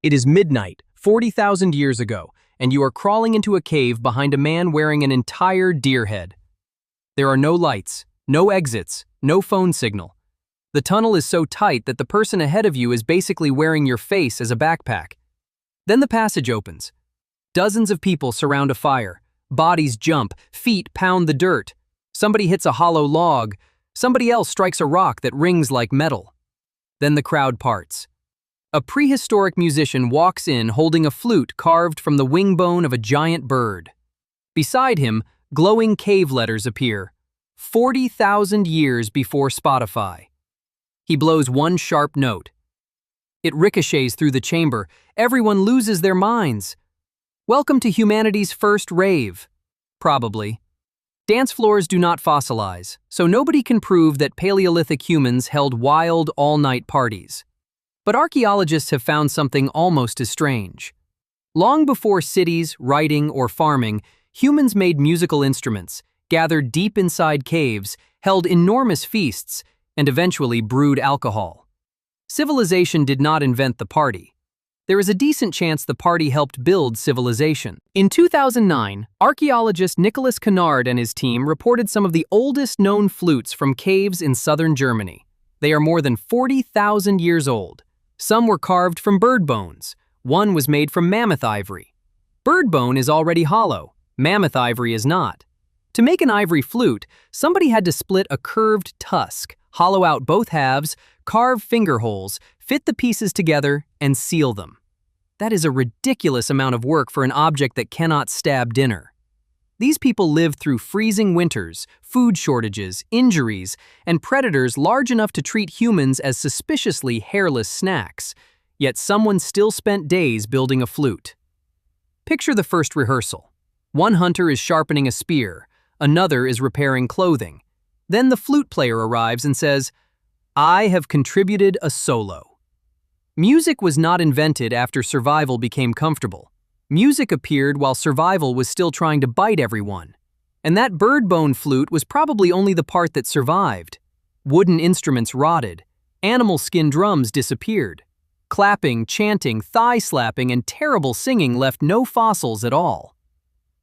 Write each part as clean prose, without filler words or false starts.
It is midnight, 40,000 years ago, and you are crawling into a cave behind a man wearing an entire deer head. There are no lights, no exits, no phone signal. The tunnel is so tight that the person ahead of you is basically wearing your face as a backpack. Then the passage opens. Dozens of people surround a fire. Bodies jump, feet pound the dirt. Somebody hits a hollow log. Somebody else strikes a rock that rings like metal. Then the crowd parts. A prehistoric musician walks in holding a flute carved from the wing bone of a giant bird. Beside him, glowing cave letters appear, 40,000 years before Spotify. He blows one sharp note. It ricochets through the chamber. Everyone loses their minds. Welcome to humanity's first rave. Probably. Dance floors do not fossilize, so nobody can prove that Paleolithic humans held wild, all-night parties. But archaeologists have found something almost as strange. Long before cities, writing, or farming, humans made musical instruments, gathered deep inside caves, held enormous feasts, and eventually brewed alcohol. Civilization did not invent the party. There is a decent chance the party helped build civilization. In 2009, archaeologist Nicholas Kennard and his team reported some of the oldest known flutes from caves in southern Germany. They are more than 40,000 years old. Some were carved from bird bones. One was made from mammoth ivory. Bird bone is already hollow. Mammoth ivory is not. To make an ivory flute, somebody had to split a curved tusk, hollow out both halves, carve finger holes, fit the pieces together, and seal them. That is a ridiculous amount of work for an object that cannot stab dinner. These people lived through freezing winters, food shortages, injuries, and predators large enough to treat humans as suspiciously hairless snacks, yet someone still spent days building a flute. Picture the first rehearsal. One hunter is sharpening a spear, another is repairing clothing. Then the flute player arrives and says, "I have contributed a solo." Music was not invented after survival became comfortable. Music appeared while survival was still trying to bite everyone. And that bird bone flute was probably only the part that survived. Wooden instruments rotted. Animal skin drums disappeared. Clapping, chanting, thigh slapping, and terrible singing left no fossils at all.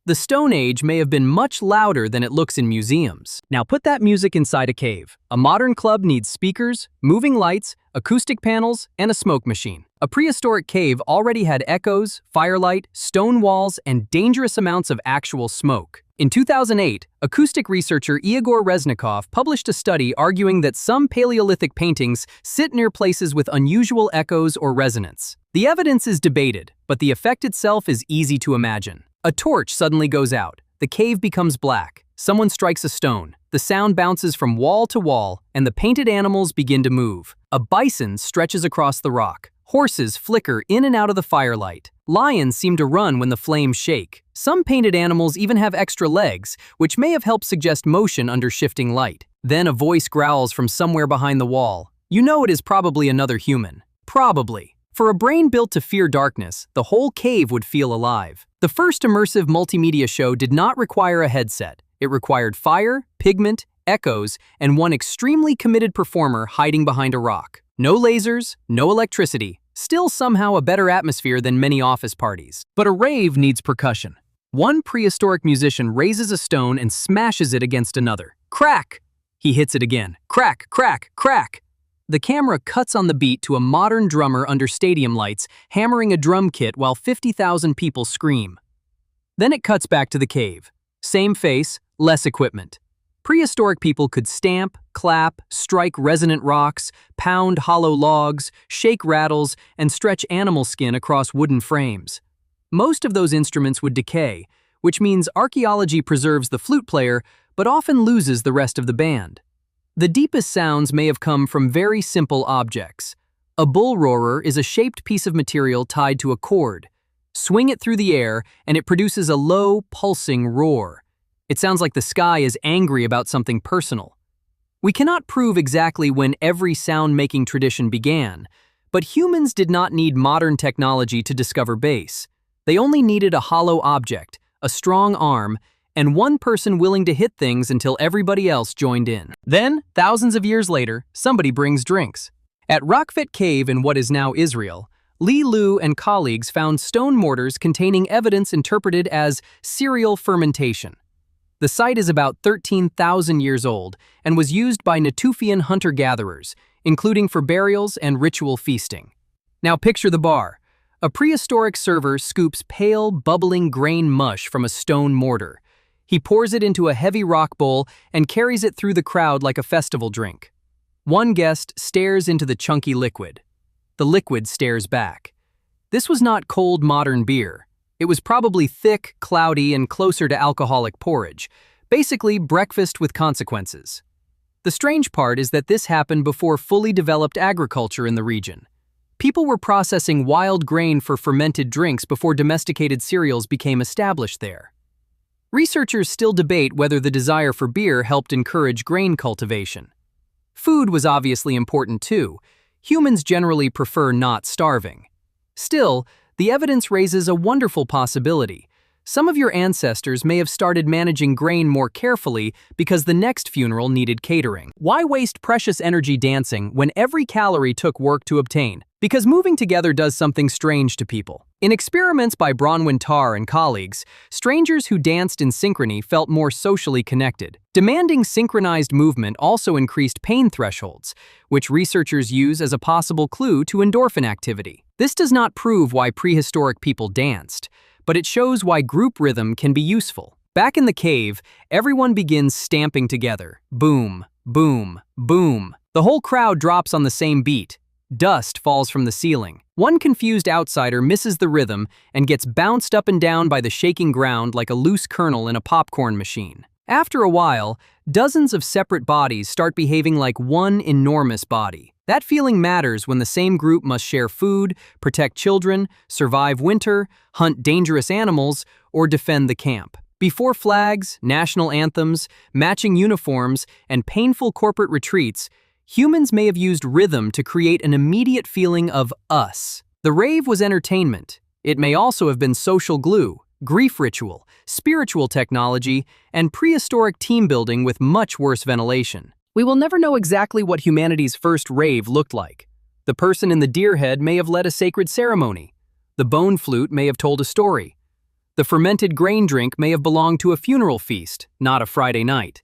The Stone Age may have been much louder than it looks in museums. Now put that music inside a cave. A modern club needs speakers, moving lights, acoustic panels, and a smoke machine. A prehistoric cave already had echoes, firelight, stone walls, and dangerous amounts of actual smoke. In 2008, acoustic researcher Igor Reznikov published a study arguing that some Paleolithic paintings sit near places with unusual echoes or resonance. The evidence is debated, but the effect itself is easy to imagine. A torch suddenly goes out. The cave becomes black. Someone strikes a stone. The sound bounces from wall to wall, and the painted animals begin to move. A bison stretches across the rock. Horses flicker in and out of the firelight. Lions seem to run when the flames shake. Some painted animals even have extra legs, which may have helped suggest motion under shifting light. Then a voice growls from somewhere behind the wall. You know it is probably another human. Probably. For a brain built to fear darkness, the whole cave would feel alive. The first immersive multimedia show did not require a headset. It required fire, pigment, echoes, and one extremely committed performer hiding behind a rock. No lasers, no electricity, still somehow a better atmosphere than many office parties. But a rave needs percussion. One prehistoric musician raises a stone and smashes it against another. Crack! He hits it again. Crack, crack, crack! The camera cuts on the beat to a modern drummer under stadium lights, hammering a drum kit while 50,000 people scream. Then it cuts back to the cave. Same face, less equipment. Prehistoric people could stamp, clap, strike resonant rocks, pound hollow logs, shake rattles, and stretch animal skin across wooden frames. Most of those instruments would decay, which means archaeology preserves the flute player, but often loses the rest of the band. The deepest sounds may have come from very simple objects. A bull roarer is a shaped piece of material tied to a cord. Swing it through the air, and it produces a low, pulsing roar. It sounds like the sky is angry about something personal. We cannot prove exactly when every sound-making tradition began, but humans did not need modern technology to discover bass. They only needed a hollow object, a strong arm, and one person willing to hit things until everybody else joined in. Then, thousands of years later, somebody brings drinks. At Rockfit Cave in what is now Israel, Li Lu and colleagues found stone mortars containing evidence interpreted as serial fermentation. The site is about 13,000 years old and was used by Natufian hunter-gatherers, including for burials and ritual feasting. Now picture the bar. A prehistoric server scoops pale, bubbling grain mush from a stone mortar. He pours it into a heavy rock bowl and carries it through the crowd like a festival drink. One guest stares into the chunky liquid. The liquid stares back. This was not cold modern beer. It was probably thick, cloudy, and closer to alcoholic porridge, basically breakfast with consequences. The strange part is that this happened before fully developed agriculture in the region. People were processing wild grain for fermented drinks before domesticated cereals became established there. Researchers still debate whether the desire for beer helped encourage grain cultivation. Food was obviously important too. Humans generally prefer not starving. Still, the evidence raises a wonderful possibility. Some of your ancestors may have started managing grain more carefully because the next funeral needed catering. Why waste precious energy dancing when every calorie took work to obtain? Because moving together does something strange to people. In experiments by Bronwyn Tarr and colleagues, strangers who danced in synchrony felt more socially connected. Demanding synchronized movement also increased pain thresholds, which researchers use as a possible clue to endorphin activity. This does not prove why prehistoric people danced, but it shows why group rhythm can be useful. Back in the cave, everyone begins stamping together. Boom, boom, boom. The whole crowd drops on the same beat. Dust falls from the ceiling. One confused outsider misses the rhythm and gets bounced up and down by the shaking ground like a loose kernel in a popcorn machine. After a while, dozens of separate bodies start behaving like one enormous body. That feeling matters when the same group must share food, protect children, survive winter, hunt dangerous animals, or defend the camp. Before flags, national anthems, matching uniforms, and painful corporate retreats, humans may have used rhythm to create an immediate feeling of us. The rave was entertainment. It may also have been social glue, grief ritual, spiritual technology, and prehistoric team building with much worse ventilation. We will never know exactly what humanity's first rave looked like. The person in the deer head may have led a sacred ceremony. The bone flute may have told a story. The fermented grain drink may have belonged to a funeral feast, not a Friday night.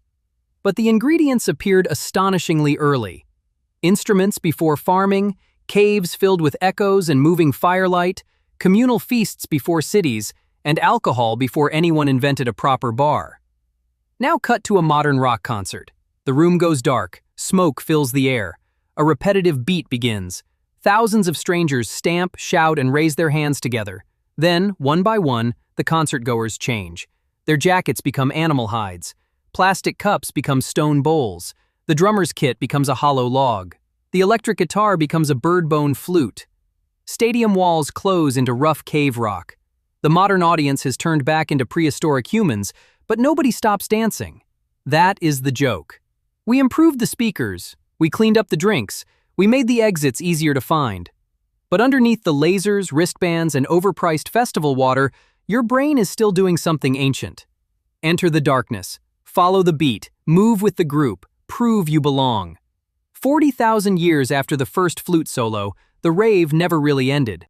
But the ingredients appeared astonishingly early. Instruments before farming, caves filled with echoes and moving firelight, communal feasts before cities, and alcohol before anyone invented a proper bar. Now cut to a modern rock concert. The room goes dark, smoke fills the air. A repetitive beat begins. Thousands of strangers stamp, shout, and raise their hands together. Then, one by one, the concertgoers change. Their jackets become animal hides. Plastic cups become stone bowls. The drummer's kit becomes a hollow log. The electric guitar becomes a bird-bone flute. Stadium walls close into rough cave rock. The modern audience has turned back into prehistoric humans, but nobody stops dancing. That is the joke. We improved the speakers. We cleaned up the drinks. We made the exits easier to find. But underneath the lasers, wristbands, and overpriced festival water, your brain is still doing something ancient. Enter the darkness. Follow the beat, move with the group, prove you belong. 40,000 years after the first flute solo, the rave never really ended.